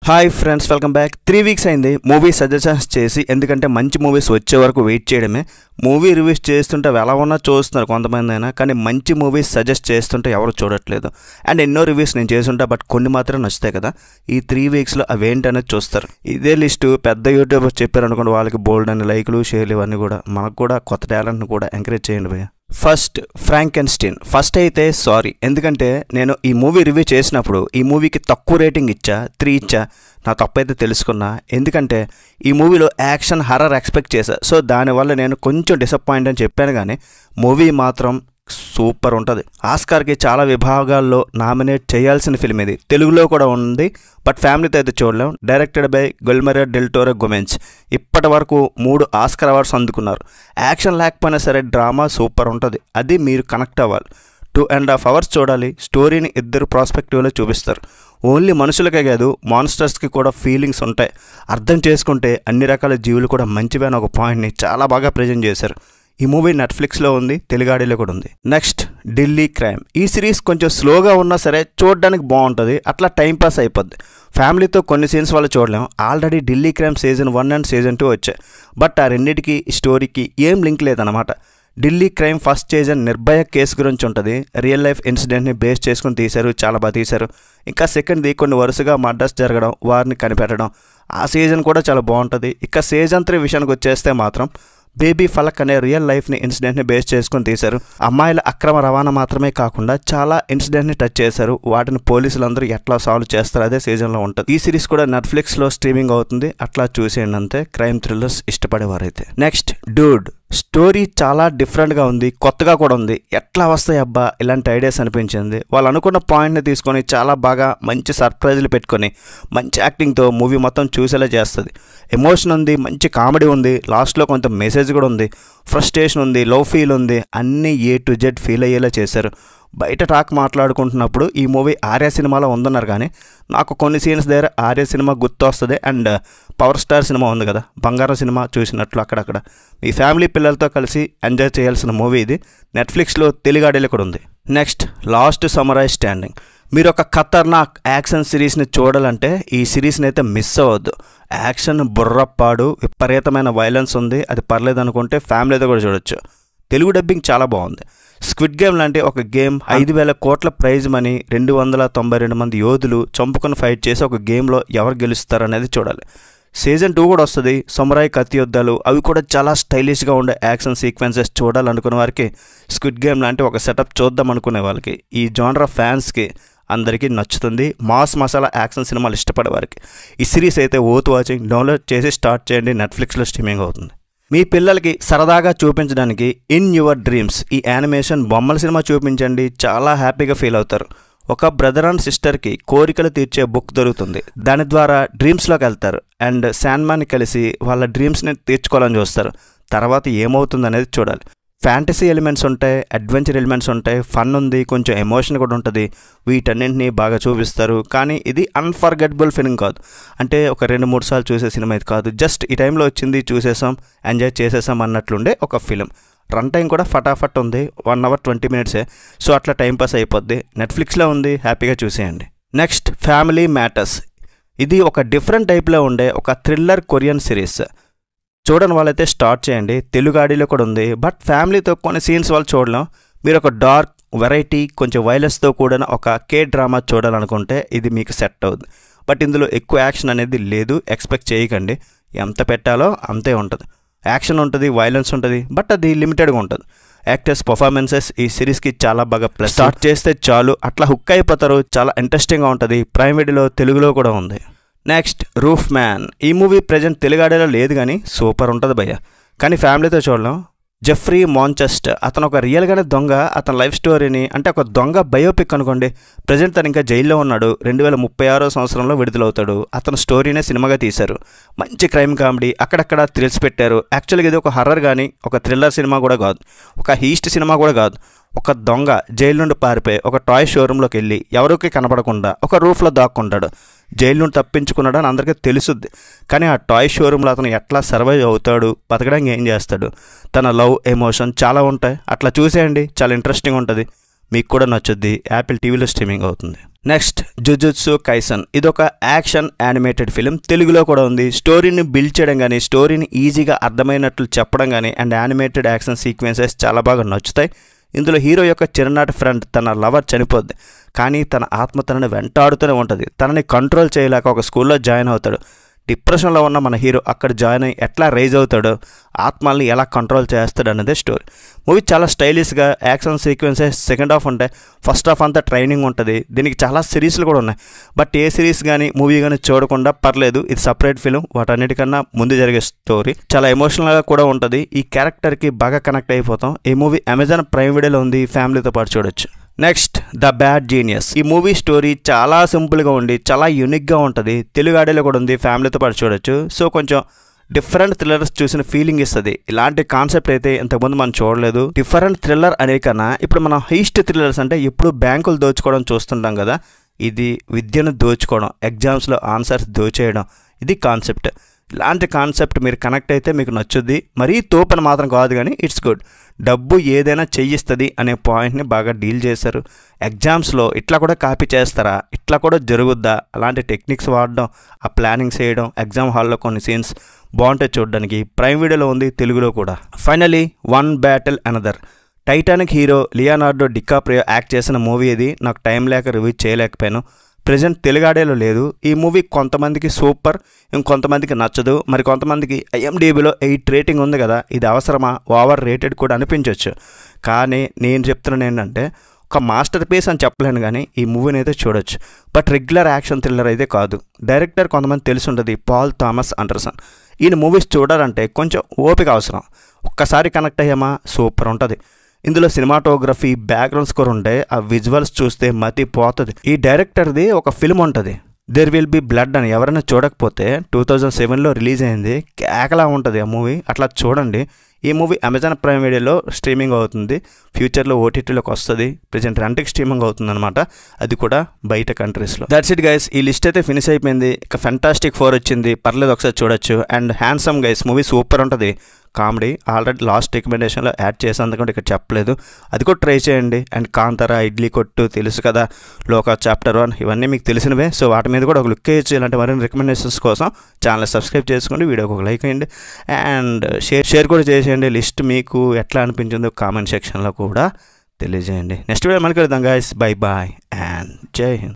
Hi friends, welcome back. 3 weeks అయింది movie suggestions చేసి. ఎందుకంటే మంచి మూవీస్ వచ్చే వరకు వెయిట్ చేయడమే. మూవీ రివ్యూస్ చేస్తుంటే ఎలా ఉన్నా చూస్తున్నారు కొంతమంది అయినా, కానీ మంచి మూవీస్ సజెస్ట్ చేస్తుంటే ఎవరు చూడట్లేదు. అండ్ ఎన్నో రివ్యూస్ నేను చేసుంటా, బట్ కొన్ని మాత్రం నచ్చుతాయి కదా. ఈ 3 వీక్స్లో అవేంటి అనేది చూస్తారు. ఇదే లిస్టు పెద్ద యూట్యూబర్ చెప్పారు అనుకోండి, వాళ్ళకి బోల్డ్ అని లైకులు షేర్లు ఇవన్నీ కూడా. మనకు కూడా కొత్త టాలెంట్ని కూడా ఎంకరేజ్ చేయండి భయ్య. ఫస్ట్ ఫ్రాంకెన్స్టీన్. ఫస్ట్ అయితే సారీ, ఎందుకంటే నేను ఈ మూవీ రివ్యూ చేసినప్పుడు ఈ మూవీకి తక్కువ రేటింగ్ ఇచ్చా, 3 ఇచ్చా. నా తప్పైతే తెలుసుకున్నా, ఎందుకంటే ఈ మూవీలో యాక్షన్ హర్రర్ ఎక్స్పెక్ట్ చేశా. సో దానివల్ల నేను కొంచెం డిసప్పాయింట్ అని చెప్పాను, కానీ మూవీ మాత్రం సూపర్ ఉంటుంది. ఆస్కార్కి చాలా విభాగాల్లో నామినేట్ చేయాల్సిన ఫిల్మ్ ఇది. తెలుగులో కూడా ఉంది, బట్ ఫ్యామిలీతో అయితే చూడలేం. Directed by Guillermo del Toro Gomez. ఇప్పటి వరకు 3 ఆస్కార్ అవార్డ్స్ అందుకున్నారు. యాక్షన్ లేకపోయినా సరే డ్రామా సూపర్ ఉంటుంది. అది మీరు కనెక్ట్ అవ్వాలి. 2.5 అవర్స్ చూడాలి. స్టోరీని ఇద్దరు ప్రాస్పెక్టివ్లో చూపిస్తారు. ఓన్లీ మనుషులకే కాదు, మాన్స్టర్స్కి కూడా ఫీలింగ్స్ ఉంటాయి. అర్థం చేసుకుంటే అన్ని రకాల జీవులు కూడా మంచివే అని ఒక పాయింట్ని చాలా బాగా ప్రజెంట్ చేశారు. ఈ మూవీ నెట్ఫ్లిక్స్లో ఉంది, తెలుగాడిలో కూడా ఉంది. Next Delhi crime. ఈ సిరీస్ కొంచెం స్లోగా ఉన్నా సరే చూడడానికి బాగుంటుంది, అట్లా టైంపాస్ అయిపోద్ది. ఫ్యామిలీతో కొన్ని సీన్స్ వల్ల చూడలేం. Already Delhi crime season 1 and season 2 వచ్చాయి, బట్ ఆ రెండింటికి స్టోరీకి ఏం లింక్ లేదన్నమాట. Delhi crime first season Nirbhaya case గురించి ఉంటుంది. రియల్ లైఫ్ ఇన్సిడెంట్ని బేస్ చేసుకుని తీశారు, చాలా బాగా తీశారు. ఇంకా సెకండ్ది కొన్ని వరుసగా మర్డర్స్ జరగడం, వారిని కనిపెట్టడం. ఆ సీజన్ కూడా చాలా బాగుంటుంది. ఇక సీజన్ 3 విషయానికి వచ్చేస్తే మాత్రం బేబీ ఫలక్ అనే రియల్ లైఫ్ని ఇన్సిడెంట్ని బేస్ చేసుకుని తీశారు. అమ్మాయిల అక్రమ రవాణా మాత్రమే కాకుండా చాలా ఇన్సిడెంట్ని టచ్ చేశారు. వాటిని పోలీసులందరూ ఎట్లా సాల్వ్ చేస్తారు అదే సీజన్లో ఉంటుంది. ఈ సిరీస్ కూడా నెట్ఫ్లిక్స్లో స్ట్రీమింగ్ అవుతుంది, అట్లా చూసేయండి అంతే, క్రైమ్ థ్రిల్లర్స్ ఇష్టపడేవారైతే. Next dude. స్టోరీ చాలా డిఫరెంట్గా ఉంది, కొత్తగా కూడా ఉంది. ఎట్లా వస్తాయి అబ్బా ఇలాంటి ఐడియాస్ అనిపించింది. వాళ్ళు అనుకున్న పాయింట్ని తీసుకొని చాలా బాగా మంచి సర్ప్రైజ్లు పెట్టుకొని మంచి యాక్టింగ్తో మూవీ మొత్తం చూసేలా చేస్తుంది. ఎమోషన్ ఉంది, మంచి కామెడీ ఉంది, లాస్ట్లో కొంత మెసేజ్ కూడా ఉంది, ఫ్రస్ట్రేషన్ ఉంది, లవ్ ఫీల్ ఉంది. అన్నీ A to Z ఫీల్ అయ్యేలా చేశారు. బయట టాక్ మాట్లాడుకుంటున్నప్పుడు ఈ మూవీ ఆర్య సినిమాలో ఉందన్నారు, కానీ నాకు కొన్ని సీన్స్ దగ్గర ఆర్య సినిమా గుర్తు వస్తుంది. అండ్ పవర్ స్టార్ సినిమా ఉంది కదా, బంగారం సినిమా చూసినట్లు అక్కడక్కడ. మీ ఫ్యామిలీ పిల్లలతో కలిసి ఎంజాయ్ చేయాల్సిన మూవీ ఇది. నెట్ఫ్లిక్స్లో తెలుగాడిలో కూడా ఉంది. Next last samurai standing. మీరు ఒక ఖతర్నాక్ యాక్షన్ సిరీస్ని చూడాలంటే ఈ సిరీస్ని అయితే మిస్ అవ్వద్దు. యాక్షన్ బుర్రపాడు, విపరీతమైన వైలెన్స్ ఉంది. అది పర్లేదు అనుకుంటే ఫ్యామిలీతో కూడా చూడొచ్చు. తెలుగు డబ్బింగ్ చాలా బాగుంది. స్క్విడ్ గేమ్ లాంటి ఒక గేమ్, 5,000 కోట్ల ప్రైజ్ మనీ, 292 మంది యోధులు చంపుకొని ఫైట్ చేసి ఒక గేమ్లో ఎవరు గెలుస్తారు అనేది చూడాలి. సీజన్ 2 కూడా వస్తుంది. సమురాయ్ కత్తి యుద్ధాలు, అవి కూడా చాలా స్టైలిష్గా ఉండే యాక్షన్ సీక్వెన్సెస్ చూడాలనుకునే వారికి, స్క్విడ్ గేమ్ లాంటి ఒక సెటప్ చూద్దాం అనుకునే వాళ్ళకి, ఈ జానర్ ఫ్యాన్స్కి అందరికీ నచ్చుతుంది. మాస్ మసాలా యాక్షన్ సినిమాలు ఇష్టపడే వారికి ఈ సిరీస్ అయితే ఓత్ వాచింగ్. డౌన్లోడ్ చేసి స్టార్ట్ చేయండి, నెట్ఫ్లిక్స్లో స్ట్రీమింగ్ అవుతుంది. మీ పిల్లలకి సరదాగా చూపించడానికి ఇన్ యువర్ డ్రీమ్స్ ఈ యానిమేషన్ బొమ్మల సినిమా చూపించండి, చాలా హ్యాపీగా ఫీల్ అవుతారు. ఒక బ్రదర్ అండ్ సిస్టర్కి కోరికలు తీర్చే బుక్ దొరుకుతుంది. దాని ద్వారా డ్రీమ్స్లోకి వెళ్తారు అండ్ శాండ్మాన్ని కలిసి వాళ్ళ డ్రీమ్స్ని తీర్చుకోవాలని చూస్తారు. తర్వాత ఏమవుతుంది అనేది చూడాలి. ఫ్యాంటసీ ఎలిమెంట్స్ ఉంటాయి, అడ్వెంచర్ ఎలిమెంట్స్ ఉంటాయి, ఫన్ ఉంది, కొంచెం ఎమోషన్ కూడా ఉంటుంది. వీటన్నింటినీ బాగా చూపిస్తారు. కానీ ఇది అన్ఫర్గెటబుల్ ఫిలిం కాదు. అంటే ఒక 2-3 సార్లు చూసే సినిమా ఇది కాదు. జస్ట్ ఈ టైంలో వచ్చింది, చూసేసాం, ఎంజాయ్ చేసేసాం అన్నట్లుండే ఒక ఫిలిం. రన్ టైం కూడా ఫటాఫట్ ఉంది, 1 hour 20 minutes. సో అట్లా టైంపాస్ అయిపోద్ది. నెట్ఫ్లిక్స్లో ఉంది, హ్యాపీగా చూసేయండి. Next family matters. ఇది ఒక డిఫరెంట్ టైప్లో ఉండే ఒక థ్రిల్లర్ కొరియన్ సిరీస్. చూడని వాళ్ళైతే స్టార్ట్ చేయండి, తెలుగాడిలో కూడా ఉంది. బట్ ఫ్యామిలీతో కొన్ని సీన్స్ వాళ్ళు చూడలేం. మీరు ఒక డార్క్ వెరైటీ, కొంచెం వైలెన్స్తో కూడిన ఒక డ్రామా చూడాలనుకుంటే ఇది మీకు సెట్ అవుతుంది. బట్ ఇందులో ఎక్కువ యాక్షన్ అనేది లేదు, ఎక్స్పెక్ట్ చేయకండి. ఎంత పెట్టాలో అంతే ఉంటుంది. యాక్షన్ ఉంటుంది, వైలెన్స్ ఉంటుంది, బట్ అది లిమిటెడ్గా ఉంటుంది. యాక్టర్స్ పర్ఫార్మెన్సెస్ ఈ సిరీస్కి చాలా బాగా ప్లస్. స్టార్ట్ చేస్తే చాలు అట్లా హుక్ అయిపోతారు. చాలా ఇంట్రెస్టింగ్గా ఉంటుంది. ప్రైమ్ వీడియోలో తెలుగులో కూడా ఉంది. Next roof man. ఈ మూవీ ప్రజెంట్ తెలుగాడేలో లేదు, కానీ సూపర్ ఉంటుంది భయ్య. కానీ ఫ్యామిలీతో చూడలేం. జెఫ్రీ మాంచెస్టర్, అతను ఒక రియల్గానే దొంగ. అతని లైఫ్ స్టోరీని, అంటే ఒక దొంగ బయోపిక్ అనుకోండి. ప్రజెంట్ తను ఇంకా జైల్లో ఉన్నాడు. 2036 సంవత్సరంలో విడుదలవుతాడు. అతని స్టోరీనే సినిమాగా తీశారు. మంచి క్రైమ్ కామెడీ, అక్కడక్కడ థ్రిల్స్ పెట్టారు. యాక్చువల్గా ఇది ఒక హర్రర్ కానీ ఒక థ్రిల్లర్ సినిమా కూడా కాదు, ఒక హీస్ట్ సినిమా కూడా కాదు. ఒక దొంగ జైలు నుండి పారిపోయి ఒక టాయ్ షోరూంలోకి వెళ్ళి ఎవరికి కనపడకుండా ఒక రూఫ్లో దాక్కుంటాడు. జైలు నుండి తప్పించుకున్నాడు అని అందరికీ తెలుసుద్ది. కానీ ఆ టాయ్ షోరూంలో అతను ఎట్లా సర్వైవ్ అవుతాడు, బతకడానికి ఏం చేస్తాడు, తన లవ్ ఎమోషన్ చాలా ఉంటాయి. అట్లా చూసేయండి, చాలా ఇంట్రెస్టింగ్ ఉంటుంది. మీకు కూడా నచ్చుద్ది. యాపిల్ టీవీలో స్ట్రీమింగ్ అవుతుంది. నెక్స్ట్ జుజుత్సు కైసన్, ఇది ఒక యాక్షన్ యానిమేటెడ్ ఫిలిం, తెలుగులో కూడా ఉంది. స్టోరీని బిల్డ్ చేయడం కానీ, స్టోరీని ఈజీగా అర్థమైనట్లు చెప్పడం కానీ, అండ్ యానిమేటెడ్ యాక్షన్ సీక్వెన్సెస్ చాలా బాగా నచ్చుతాయి. ఇందులో హీరో యొక్క చిన్ననాటి ఫ్రెండ్ తన లవర్ చనిపోద్ది, కానీ తన ఆత్మ తనని వెంటాడుతూనే ఉంటుంది. తనని కంట్రోల్ చేయలేక ఒక స్కూల్లో జాయిన్ అవుతాడు. డిప్రెషన్లో ఉన్న మన హీరో అక్కడ జాయిన్ అయ్యి ఎట్లా రైజ్ అవుతాడో, ఆత్మల్ని ఎలా కంట్రోల్ చేస్తాడు అన్నదే స్టోరీ. మూవీ చాలా స్టైలిష్గా యాక్షన్ సీక్వెన్సెస్ సెకండ్ హాఫ్ ఉంటాయి, ఫస్ట్ హాఫ్ అంతా ట్రైనింగ్ ఉంటుంది. దీనికి చాలా సిరీస్లు కూడా ఉన్నాయి, బట్ ఏ సిరీస్ కానీ మూవీ కానీ చూడకుండా పర్లేదు, ఇది సపరేట్ ఫిలిం. వాటన్నిటికన్నా ముందు జరిగే స్టోరీ చాలా ఎమోషనల్గా కూడా ఉంటుంది. ఈ క్యారెక్టర్కి బాగా కనెక్ట్ అయిపోతాం. ఈ మూవీ అమెజాన్ ప్రైమ్ వీడియోలో ఉంది, ఫ్యామిలీతో పాటు చూడొచ్చు. నెక్స్ట్ ద బ్యాడ్ జీనియస్, ఈ మూవీ స్టోరీ చాలా సింపుల్గా ఉండి చాలా యూనిక్గా ఉంటుంది. తెలుగు ఆడియోలో కూడా ఉంది, ఫ్యామిలీతో పాటు చూడొచ్చు. సో కొంచెం డిఫరెంట్ థ్రిల్లర్స్ చూసిన ఫీలింగ్ ఇస్తుంది. ఇలాంటి కాన్సెప్ట్ అయితే ఇంతకుముందు మనం చూడలేదు. డిఫరెంట్ థ్రిల్లర్ అనే కన్నా ఇప్పుడు మనం హీస్ట్ థ్రిల్లర్స్ అంటే ఇప్పుడు బ్యాంకులు దోచుకోవడం చూస్తుంటాం కదా, ఇది విద్యను దోచుకోవడం, ఎగ్జామ్స్లో ఆన్సర్స్ దోచేయడం, ఇది కాన్సెప్ట్. ఇలాంటి కాన్సెప్ట్ మీరు కనెక్ట్ అయితే మీకు నచ్చుద్ది. మరీ తోపని మాత్రం కాదు, కానీ ఇట్స్ గుడ్. డబ్బు ఏదైనా చెయ్యిస్తుంది అనే పాయింట్ని బాగా డీల్ చేశారు. ఎగ్జామ్స్లో ఇట్లా కూడా కాపీ చేస్తారా, ఇట్లా కూడా జరుగుద్దా, అలాంటి టెక్నిక్స్ వాడడం, ఆ ప్లానింగ్ చేయడం, ఎగ్జామ్ హాల్లో కొన్ని సీన్స్ బాగుంటాయి చూడడానికి. ప్రైమ్ వీడియోలో ఉంది, తెలుగులో కూడా. Finally one battle another, Titanic hero Leonardo DiCaprio act చేసిన మూవీ ఇది. నాకు టైం లేక రివ్యూ చేయలేకపోయాను. ప్రజెంట్ తెలుగు ఆడియోలో లేదు. ఈ మూవీ కొంతమందికి సూపర్, ఇంకొంతమందికి నచ్చదు. మరి కొంతమందికి IMDbలో 8 రేటింగ్ ఉంది కదా, ఇది అవసరమా, ఓవర్ రేటెడ్ కూడా అనిపించవచ్చు. కానీ నేను చెప్తున్నాను ఏంటంటే, ఒక మాస్టర్ పీస్ అని చెప్పలేను, కానీ ఈ మూవీని అయితే చూడొచ్చు. బట్ రెగ్యులర్ యాక్షన్ థ్రిల్లర్ అయితే కాదు. డైరెక్టర్ కొంతమంది తెలిసి ఉంటుంది, పాల్ థామస్ ఆండర్సన్. ఈయన మూవీస్ చూడాలంటే కొంచెం ఓపిక అవసరం. ఒక్కసారి కనెక్ట్ అయ్యామా సూపర్ ఉంటుంది. ఇందులో సినిమాటోగ్రఫీ, బ్యాక్గ్రౌండ్ స్కోర్ ఉంటాయి. ఆ విజువల్స్ చూస్తే మతి పోతుంది. ఈ డైరెక్టర్ది ఒక ఫిల్మ్ ఉంటుంది, దేర్ విల్ బి బ్లడ్ అని. ఎవరైనా చూడకపోతే 2007లో రిలీజ్ అయింది, కేకలా ఉంటుంది ఆ మూవీ. అట్లా చూడండి. ఈ మూవీ అమెజాన్ ప్రైమ్ వీడియోలో స్ట్రీమింగ్ అవుతుంది, ఫ్యూచర్లో OTTలోకి వస్తుంది. ప్రజెంట్ రెంట్కి స్ట్రీమింగ్ అవుతుంది అనమాట, అది కూడా బయట కంట్రీస్లో. దట్స్ ఇట్ గైస్, ఈ లిస్ట్ అయితే ఫినిష్ అయిపోయింది. ఇక ఫెంటాస్టిక్ 4 వచ్చింది, పర్లేదు ఒకసారి చూడొచ్చు. And handsome guys movie super ఉంటుంది, కామెడీ. ఆల్రెడీ లాస్ట్ రికమెండేషన్లో యాడ్ చేసేందుకంటే ఇక్కడ చెప్పలేదు, అది కూడా ట్రై చేయండి. అండ్ కాంతారా, ఇడ్లీ కొట్టు తెలుసు కదా, లోక చాప్టర్ 1 ఇవన్నీ మీకు తెలిసినవే. సో వాటి మీద కూడా ఒక లుక్ వేయచ్చు. ఇలాంటి మరిన్ని రికమెండేషన్స్ కోసం ఛానల్ సబ్స్క్రైబ్ చేసుకోండి, వీడియోకి ఒక లైక్ అయ్యండి, అండ్ షేర్ కూడా చేసేయండి. లిస్ట్ మీకు ఎట్లా అనిపించిందో కామెంట్ సెక్షన్లో కూడా తెలియజేయండి. నెక్స్ట్ వీడియో మళ్ళీ కలుద్దాం గైస్, బై బాయ్ అండ్ జై హింద్.